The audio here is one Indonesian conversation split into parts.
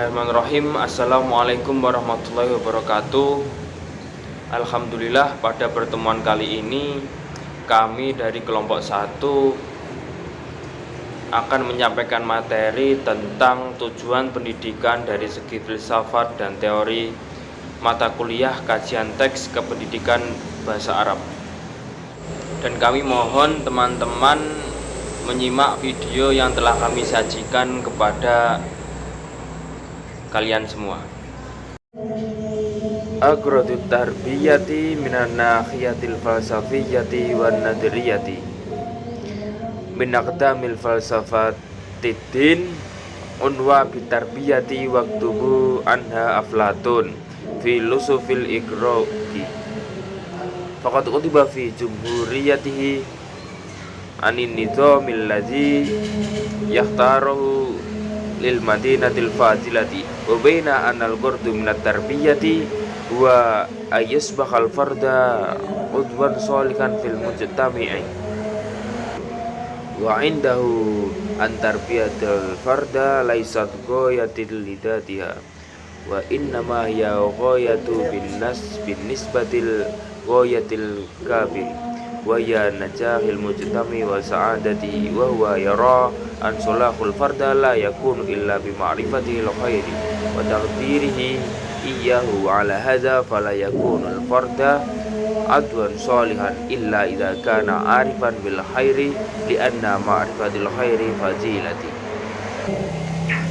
Bismillahirrahmanirrahim. Assalamualaikum warahmatullahi wabarakatuh. Alhamdulillah, pada pertemuan kali ini kami dari kelompok 1 akan menyampaikan materi tentang tujuan pendidikan dari segi filsafat dan teori mata kuliah kajian teks kependidikan bahasa Arab. Dan kami mohon teman-teman menyimak video yang telah kami sajikan kepada kalian semua. Agrodut tarbiyati minan nahiyatil falsafiyyati wan nadriyati min aqdamil falsafatid-din unwa bitarbiyati waktubu anha aflatun fi lusufil igroki faqad utiba fi jumhuriyatihi anin nizamil ladzi yahtaruhu lil madinatil fadilati wa baina anal qurdu minat tarbiyati wa ayasbahal farda udwan sholikan fil mujtami'i wa indahu an tarbiyatul farda laysat ghayatil lidatiha wa innama hiya ghayatu bin nisbatil ghayatil kabir wa ya najahil mujtami wa sa'adati wa huwa yara an sulahul farda la yakunu illa bi ma'rifatihi al-khairi wa taqdirihi iyyahu ala hadza fala yakunu al-farda adwan salihan illa idza kana arifan bil khairi li anna ma'rifatil khairi fadilati.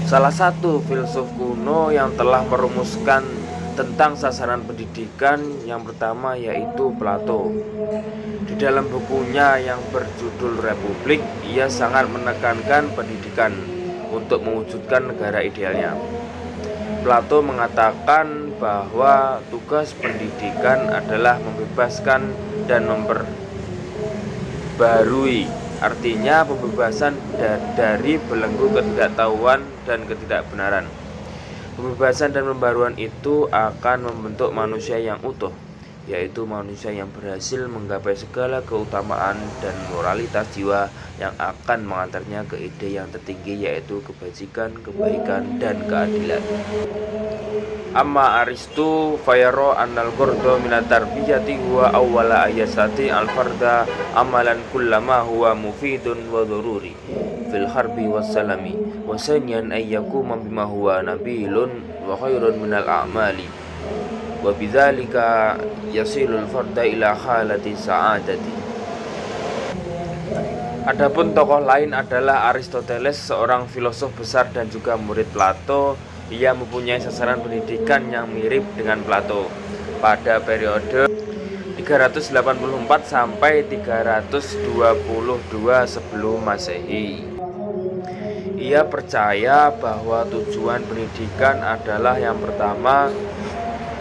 Salah satu filsuf kuno yang telah merumuskan tentang sasaran pendidikan yang pertama yaitu Plato. Di dalam bukunya yang berjudul Republik, ia sangat menekankan pendidikan untuk mewujudkan negara idealnya. Plato mengatakan bahwa tugas pendidikan adalah membebaskan dan memperbarui, artinya pembebasan dari belenggu ketidaktahuan dan ketidakbenaran. Pembebasan dan pembaruan itu akan membentuk manusia yang utuh, yaitu manusia yang berhasil menggapai segala keutamaan dan moralitas jiwa yang akan mengantarnya ke ide yang tertinggi, yaitu kebajikan, kebaikan, dan keadilan. Amma Aristu fayaro annal qurdu minat tarbiyati huwa awwala ayasati al-farda amalan kullama huwa mufidun wa dhururi fil harbi wassalami wa sanyan ayyakuma bima huwa nabilun wa khairun minal a'mali wa bidzalika yasilul farda ila khalati sa'adati. Adapun tokoh lain adalah Aristoteles, seorang filosof besar dan juga murid Plato. Ia mempunyai sasaran pendidikan yang mirip dengan Plato pada periode 384 sampai 322 sebelum Masehi. Ia percaya bahwa tujuan pendidikan adalah yang pertama,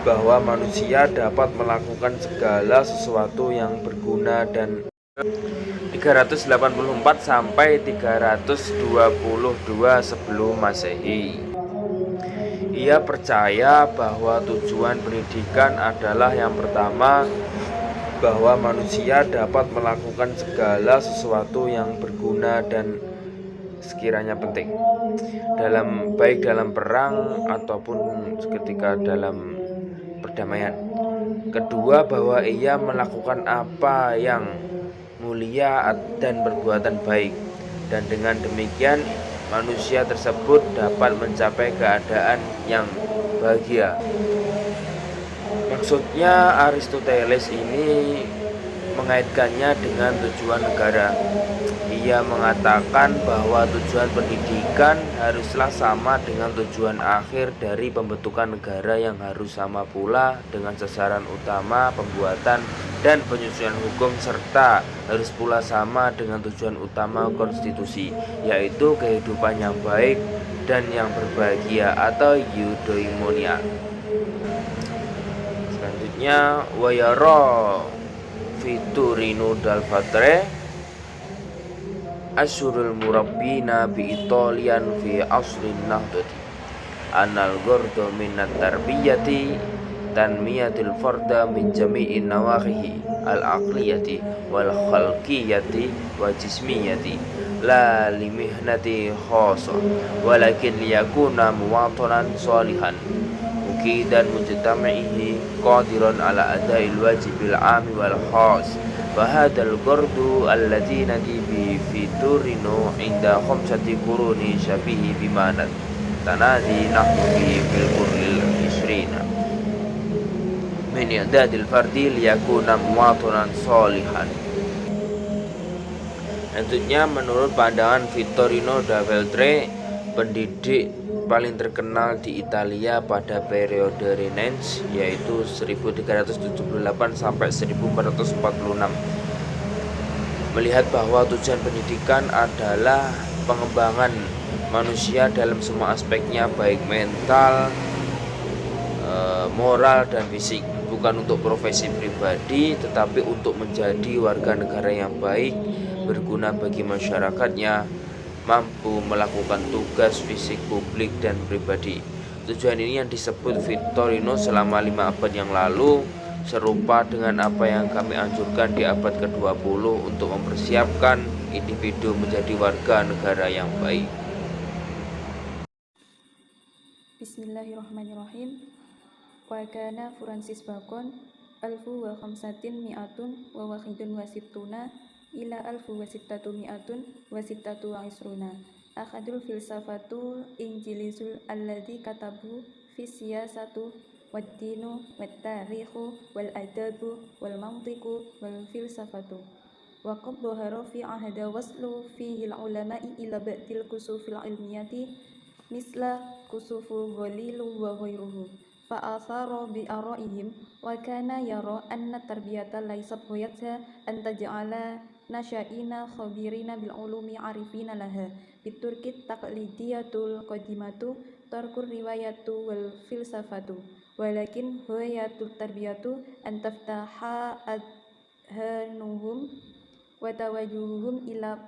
bahwa manusia dapat melakukan segala sesuatu yang berguna, dan 384 sampai 322 sebelum Masehi. Ia percaya bahwa tujuan pendidikan adalah yang pertama, bahwa manusia dapat melakukan segala sesuatu yang berguna dan sekiranya penting, baik dalam perang ataupun ketika dalam perdamaian. Kedua, bahwa ia melakukan apa yang mulia dan perbuatan baik, dan dengan demikian manusia tersebut dapat mencapai keadaan yang bahagia. Maksudnya Aristoteles ini mengaitkannya dengan tujuan negara. Ia mengatakan bahwa tujuan pendidikan haruslah sama dengan tujuan akhir dari pembentukan negara, yang harus sama pula dengan sasaran utama pembuatan dan penyusunan hukum, serta harus pula sama dengan tujuan utama konstitusi, yaitu kehidupan yang baik dan yang berbahagia atau eudaimonia. Selanjutnya, wayara fiturinu dal fatre asyurul murabbina bi italian fi asrin nahdati anal gordo minat tarbiyati tanmiyatil farda min jami'in nawahihi al-aqliyati wal khalqiyati wa jismiyati la limihnati khasa walakin liyakuna muwatanan salihan mukidan mujtama'ihi qadiran ala adail wajibil ami wal khas wa hadzal qardu alladzi nadi bi fiturino inda khamsati quruni syabihi bimanat tanadi nahnu bi fil qurlil isrina min i'dadil fardi liyakuna muwatanan salihan. Tentunya menurut pandangan Vittorino da Feltre, pendidik paling terkenal di Italia pada periode Renaissance yaitu 1378 sampai 1446, melihat bahwa tujuan pendidikan adalah pengembangan manusia dalam semua aspeknya, baik mental, moral dan fisik, bukan untuk profesi pribadi tetapi untuk menjadi warga negara yang baik, berguna bagi masyarakatnya, mampu melakukan tugas fisik publik dan pribadi. Tujuan ini yang disebut Vittorino selama 5 abad yang lalu, serupa dengan apa yang kami anjurkan di abad ke-20 untuk mempersiapkan individu menjadi warga negara yang baik. Bismillahirrahmanirrahim. Wa kana Francis Bacon 1500 wa wahidun wa sittuna ila 1600 wa sittatu wa isruna. Akhadul filsafatul injilizul alladhi katabu fi siyasatu wad dinu wat tarikhu wal adabu wal mantiqu wal filsafatu. Wa qad dhahara fi ahada waslu fihi al ulama'i ila ba'dil kusufil ilmiyati misla kusufu ghalilu wa ghairuhu fa athara bi ara'ihim wa kana yara anna tarbiyata laysat ghayatha an taj'ala nasya'ina khabirina bil ulumi arifina laha biturkit taqlidiyatul qadimatu tarkur riwayatu wal filsafatu walakin ghayatut tarbiyatu an taftaha adhanuhum wa tawajuhum ila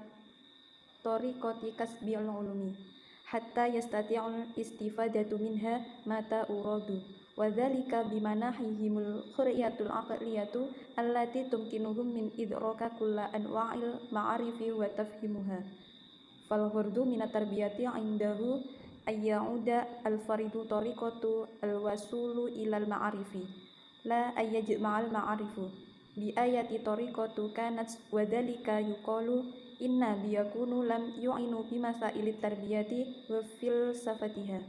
tariqati kasbil ulumi hatta yastati'ul istifadatu minha mata uradu wa dzalika bimanahihimul khuriyatul aqliyatu allati tumkinuhum min idraka kulla anwa'il ma'arifi wa tafhimuha fal ghurdu minat tarbiyati indahu ayyauda al faridu tariqatu al wasulu ilal ma'arifi la ayyajma'al ma'arifu bi ayati tariqatu kanat wa dzalika yuqalu inna biyakunu lam yu'inu bimasailit tarbiyati wa filsafatiha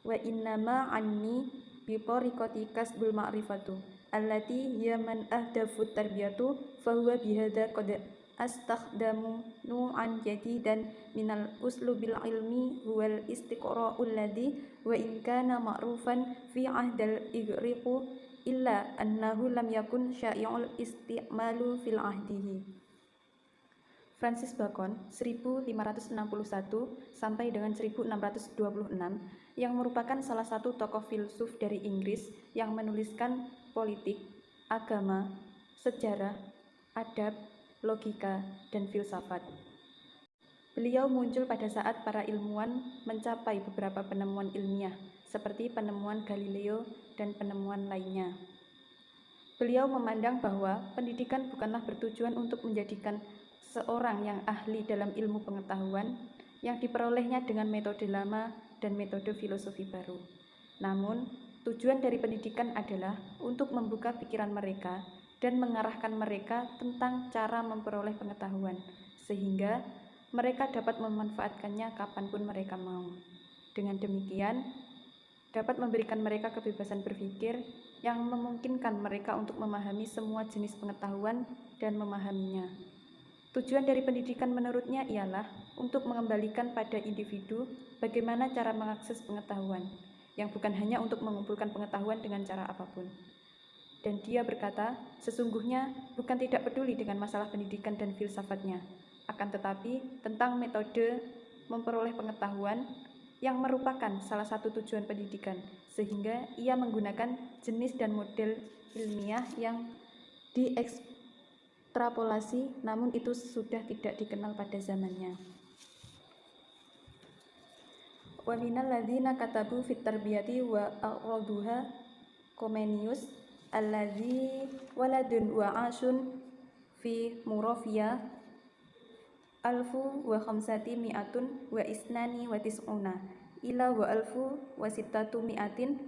wa inna ma anni bi tariqati kasbul ma'rifatu allati hiya man ahdafut tarbiyatu fahuwa bihadza qad astakhdamu nu'an jadidan minal uslubil ilmi huwal istiqra'ul ladzi wa in kana ma'rufan fi ahdal igriqu illa annahu lam yakun sya'i'ul isti'malu fil ahdihi. Francis Bacon 1561 sampai dengan 1626 yang merupakan salah satu tokoh filsuf dari Inggris yang menuliskan politik, agama, sejarah, adab, logika, dan filsafat. Beliau muncul pada saat para ilmuwan mencapai beberapa penemuan ilmiah seperti penemuan Galileo dan penemuan lainnya. Beliau memandang bahwa pendidikan bukanlah bertujuan untuk menjadikan seorang yang ahli dalam ilmu pengetahuan yang diperolehnya dengan metode lama dan metode filosofi baru. Namun, tujuan dari pendidikan adalah untuk membuka pikiran mereka dan mengarahkan mereka tentang cara memperoleh pengetahuan, sehingga mereka dapat memanfaatkannya kapanpun mereka mau. Dengan demikian, dapat memberikan mereka kebebasan berpikir yang memungkinkan mereka untuk memahami semua jenis pengetahuan dan memahaminya. Tujuan dari pendidikan menurutnya ialah untuk mengembalikan pada individu bagaimana cara mengakses pengetahuan, yang bukan hanya untuk mengumpulkan pengetahuan dengan cara apapun. Dan dia berkata, sesungguhnya bukan tidak peduli dengan masalah pendidikan dan filsafatnya, akan tetapi tentang metode memperoleh pengetahuan yang merupakan salah satu tujuan pendidikan, sehingga ia menggunakan jenis dan model ilmiah yang diekstrapolasi, namun itu sudah tidak dikenal pada zamannya. Wa minal ladzina katabu fit tarbiyati wa a'raduha Comenius alladzi waladun wa asyun fi Murofia alfu wa khamsati mi'atun wa isnani wa tis'una ila wa alfu wa sittatu mi'atin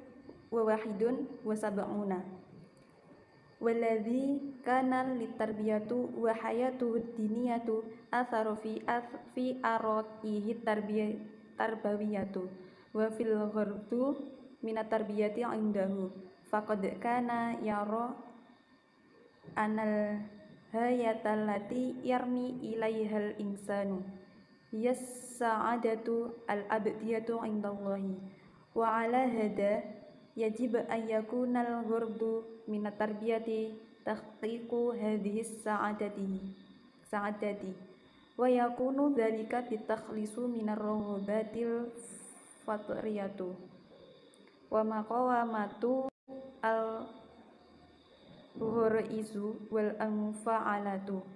wa wahidun wa sab'una walladzi kana litarbiyatu wa hayatu diniyatu atharu fi aratihi tarbawiyatu wa fil ghardu minat tarbiyati indahu faqad kana yara anal hayatallati yarmi ilaihal insanu yas sa'adatu al abdiyatu indallahi wa ala hada yajib an yakuna al ghardu minat tarbiyati tahqiqu hadhihi sa'adati wa yakunu dhalika bitakhlisu minar raghabatil fatriyatu wa maqawamatu al ghuraizu wal anfa'alatu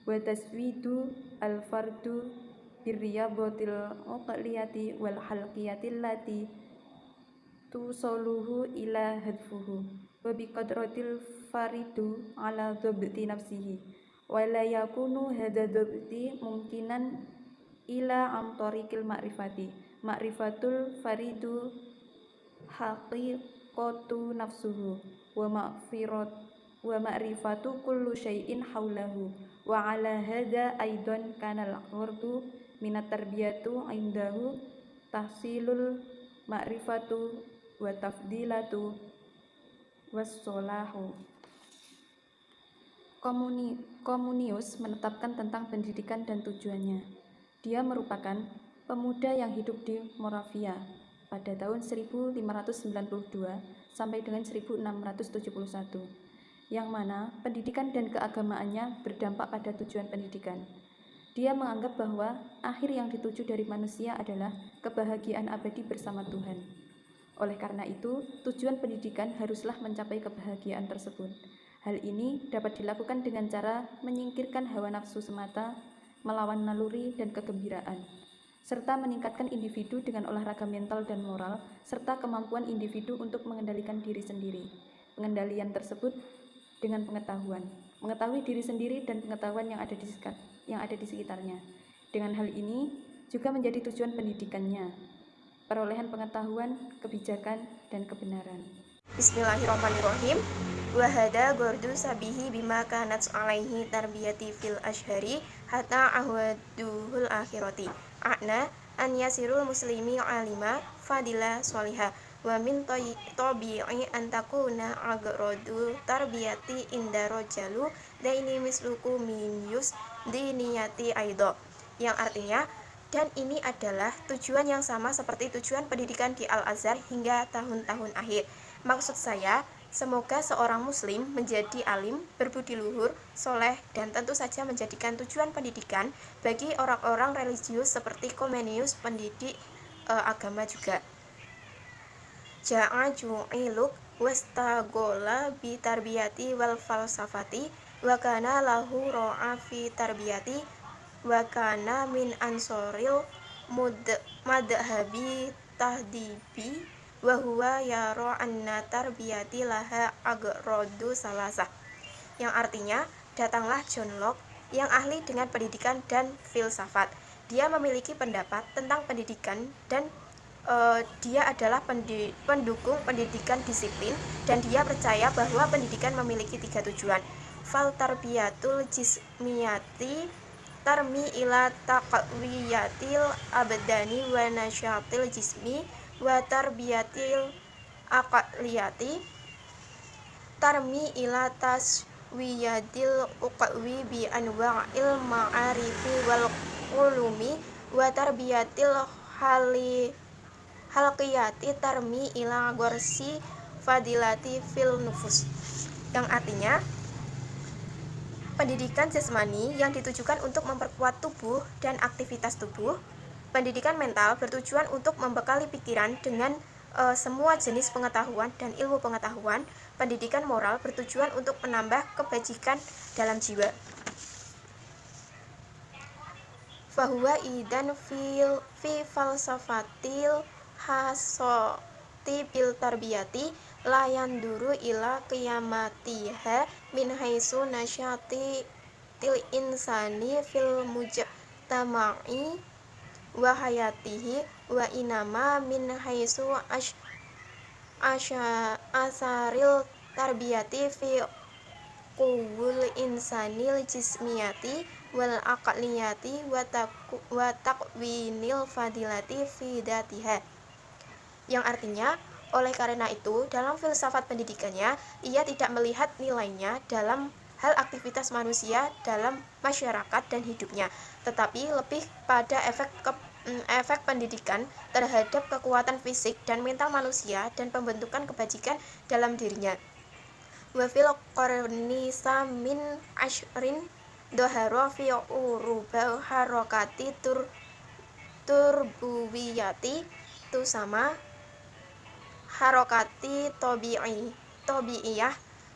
wa taswidu al fardu birriyadatil uqliyati wal halqiyati allati tusaluhu ila hadfuhu wa biqadratil faridu ala dhabti nafsihi wa la yakunu hadha dhabti mungkinan ila an tariqil ma'rifatul faridu haqiqatu nafsuhu wa ma'rifatu kullu syai'in haulahu wa ala hadha aidan kana al-ghardu minat tarbiyatu indahu tahsilul ma'rifatu wa tafdilatu wassalahu. Comenius menetapkan tentang pendidikan dan tujuannya. Dia merupakan pemuda yang hidup di Moravia pada tahun 1592 sampai dengan 1671, yang mana pendidikan dan keagamaannya berdampak pada tujuan pendidikan. Dia menganggap bahwa akhir yang dituju dari manusia adalah kebahagiaan abadi bersama Tuhan. Oleh karena itu, tujuan pendidikan haruslah mencapai kebahagiaan tersebut. Hal ini dapat dilakukan dengan cara menyingkirkan hawa nafsu semata, melawan naluri dan kegembiraan, serta meningkatkan individu dengan olahraga mental dan moral, serta kemampuan individu untuk mengendalikan diri sendiri. Pengendalian tersebut dengan pengetahuan, mengetahui diri sendiri dan pengetahuan yang ada di sekitarnya. Dengan hal ini juga menjadi tujuan pendidikannya, perolehan pengetahuan, kebijakan, dan kebenaran. Bismillahirrahmanirrahim. Wahada gordu sabihi bima kanat alaihi tarbiyati fil ashari hatta ahwaduhul akhirati a'na an yasirul muslimi alima fadila soliha wa min tabi'i an takuna agrodu tarbiyati inda rojalu daini misluku minus diniyati aido, yang artinya, dan ini adalah tujuan yang sama seperti tujuan pendidikan di Al-Azhar hingga tahun-tahun akhir. Maksud saya, semoga seorang muslim menjadi alim, berbudi luhur, soleh, dan tentu saja menjadikan tujuan pendidikan bagi orang-orang religius seperti Comenius, pendidik agama juga. Ja'a ju'iluk wastagola bi tarbiyati wal falsafati wa kana lahu ro'a fi tarbiyati wa kana min ansoril madhabi tahdibi wa huwa yara anna tarbiyati laha agrodu salasah, yang artinya, datanglah John Locke yang ahli dengan pendidikan dan filsafat. Dia memiliki pendapat tentang pendidikan dan dia adalah pendukung pendidikan disiplin, dan dia percaya bahwa pendidikan memiliki 3 tujuan. Fal tarbiyatul jismiyati tarmi ila taqwiyatil abdani wa nasyatil jismi wa tarbiyatil aqliyati tarmi ila taswiyatil uqwi bi anwa'il ma'arifi wal ulumi wa tarbiyatil halqiyati tarmi ila gorsi fadilati fil nufus, yang artinya pendidikan jasmani yang ditujukan untuk memperkuat tubuh dan aktivitas tubuh. Pendidikan mental bertujuan untuk membekali pikiran dengan semua jenis pengetahuan dan ilmu pengetahuan. Pendidikan moral bertujuan untuk menambah kebajikan dalam jiwa. Fahuwa idan fi falsafatil hasoti bil tarbiyati la yanduru ila qiyamatiha min haitsu nasyati til insani fil mujtama'i wa hayatihi wa inama min haitsu asaril tarbiyati fi quwwul insanil jismiyati wal aqliyati wa taqwinil fadilati fi datiha. Yang artinya, oleh karena itu, dalam filsafat pendidikannya, ia tidak melihat nilainya dalam hal aktivitas manusia dalam masyarakat dan hidupnya, tetapi lebih pada efek pendidikan terhadap kekuatan fisik dan mental manusia dan pembentukan kebajikan dalam dirinya. Wa fil qarni samin ashrin dhahara fi uruba harakati turbuyati tusama harakati tabi'iyah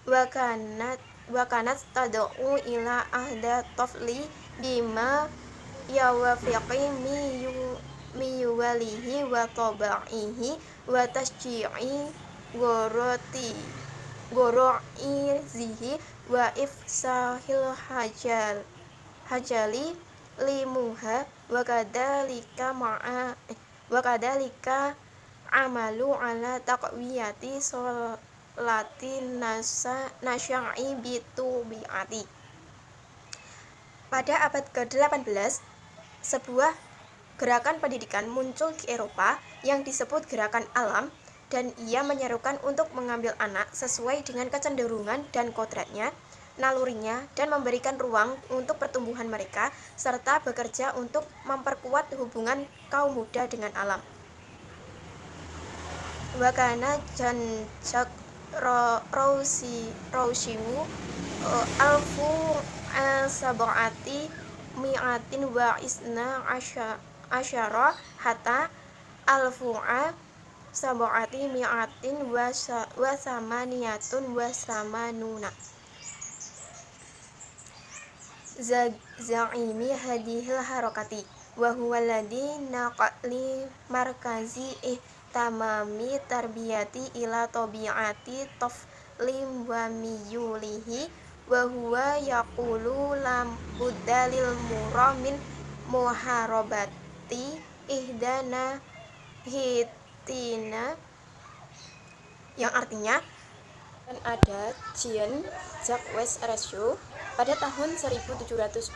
wa kanat tad'u ila ahda tafli bima yawafiqi miyuwalihi wa taba'ihi wa tasji'i goro'izihi wa ifsahil hajali limuha wa kadalika amalu ala taqwiyati sholati nasya'i bitubi'ati. Pada abad ke-18, sebuah gerakan pendidikan muncul di Eropa yang disebut gerakan alam, dan ia menyerukan untuk mengambil anak sesuai dengan kecenderungan dan kodratnya, nalurinya, dan memberikan ruang untuk pertumbuhan mereka, serta bekerja untuk memperkuat hubungan kaum muda dengan alam. Wakana janjak rausimu alfu sab'ati mi'atin wa isna asyara hatta alfu'a sab'ati mi'atin wa samaniyatun wa samanuna. Za'imi hadihil harakati wa huwa alladhi naqli markazi ihtamami tarbiyati ila tabi'ati taflim wa miyulihi wa huwa yaqulu lam buddalil muramin muharabati ihdana hitina, yang artinya dan ada Jean-Jacques Rousseau pada tahun 1712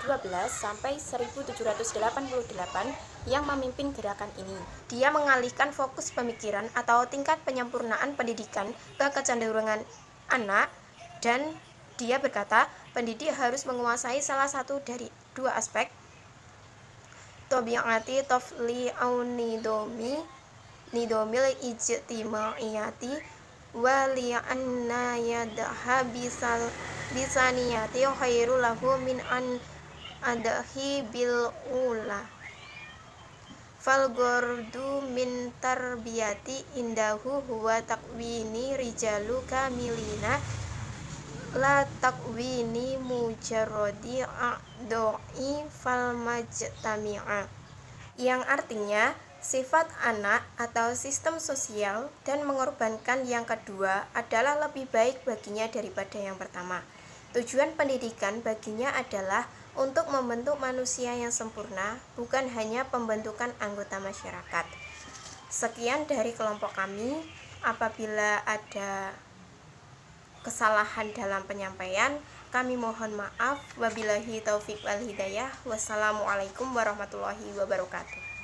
sampai 1788 yang memimpin gerakan ini. Dia mengalihkan fokus pemikiran atau tingkat penyempurnaan pendidikan ke kecenderungan anak, dan dia berkata pendidik harus menguasai salah satu dari dua aspek, tabi'ati tafli au nidomil ijtimaiyati wa li'anna yadha bisaniyati khairu lahu min an adahi bil ula fal gordu min tarbiyati indahu huwa takwini rijalu kamilina la takwini mujarrodi a'doi fal majtami'a, yang artinya sifat anak atau sistem sosial dan mengorbankan yang kedua adalah lebih baik baginya daripada yang pertama. Tujuan pendidikan baginya adalah untuk membentuk manusia yang sempurna, bukan hanya pembentukan anggota masyarakat. Sekian dari kelompok kami. Apabila ada kesalahan dalam penyampaian, kami mohon maaf. Wabillahi taufik wal hidayah. Wassalamualaikum warahmatullahi wabarakatuh.